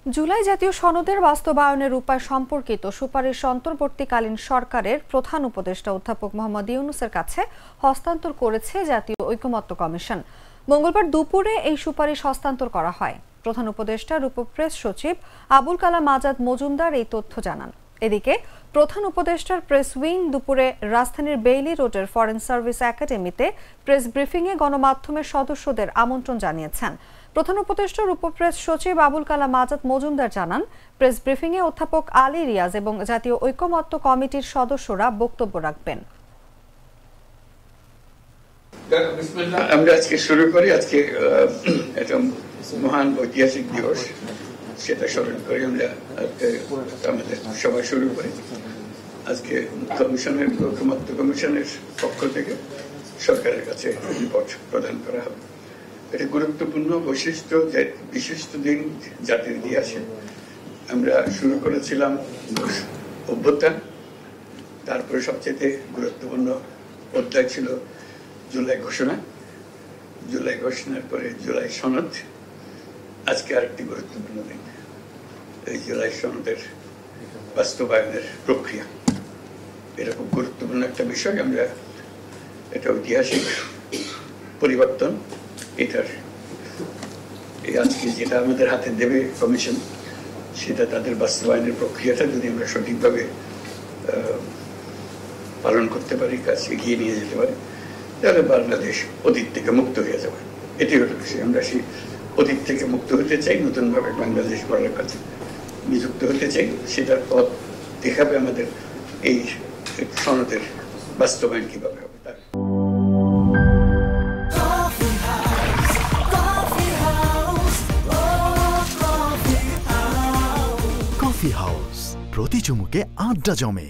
জুলাই জাতীয় সনদের বাস্তবায়নের উপায় সম্পর্কিত সুপারিশ অন্তর্বর্তীকালীন সরকারের প্রধান উপদেষ্টা অধ্যাপক মোহাম্মদ ইউনূসের কাছে হস্তান্তর করেছে জাতীয় ঐকমত্য কমিশন। মঙ্গলবার দুপুরে এই সুপারিশ হস্তান্তর করা হয়। প্রধান উপদেষ্টার উপপ্রেস সচিব আবুল কালাম আজাদ মজুমদার এই তথ্য জানান। এদিকে প্রধান উপদেষ্টার প্রেস উইং দুপুরে রাজধানীর বেইলি রোডের ফরেন সার্ভিস একাডেমিতে প্রেস ব্রিফিংয়ে গণমাধ্যমের সদস্যদের আমন্ত্রণ জানিয়েছেন। প্রধান উপদেষ্টার উপপ্রেস সচিব আবুল কালাম আজাদ মজুমদার জানান, প্রেস ব্রিফিংয়ে অধ্যাপক আলী রিয়াজ এবং জাতীয় ঐকমত্য কমিটির সদস্যরা বক্তব্য রাখবেন। আমরা আজকে শুরু করি। আজকে একটা মহান ঐতিহাসিক দিবস, সেটা স্মরণ করি আমরা আমাদের সবাই শুরু করি। আজকে কমিশনের ঐকমত্য কমিশনের পক্ষ থেকে সরকারের কাছে রিপোর্ট প্রদান করা হবে। এটা গুরুত্বপূর্ণ বিশিষ্ট দিন জাতির ইতিহাসে। আমরা শুরু করেছিলাম অভ্যুত্থান, তারপরে সবচেয়ে গুরুত্বপূর্ণ অধ্যায় ছিল জুলাই ঘোষণা, জুলাই ঘোষণার পরে জুলাই সনদ। আজকে আরেকটি গুরুত্বপূর্ণ দিন, এই জুলাই সনদের বাস্তবায়নের প্রক্রিয়া। এটা খুব গুরুত্বপূর্ণ একটা বিষয়। আমরা এটা ঐতিহাসিক পরিবর্তন। এটার আজকে যেটা আমাদের হাতে দেবে কমিশন, সেটা তাদের বাস্তবায়নের প্রক্রিয়াটা যদি আমরা সঠিকভাবে পালন করতে পারি, কাছে এগিয়ে নিয়ে যেতে পারি, তাহলে বাংলাদেশ অতীত থেকে মুক্ত হয়ে যাবে। এটি হলো বিষয়। আমরা সেই অতীত থেকে মুক্ত হতে চাই, নতুনভাবে বাংলাদেশ গড়ার কাছে নিযুক্ত হতে চাই। সেটার পথ দেখাবে আমাদের এই সনদের বাস্তবায়ন কিভাবে হবে। কফি হাউস, প্রতি চুমুকে আড্ডা জমে।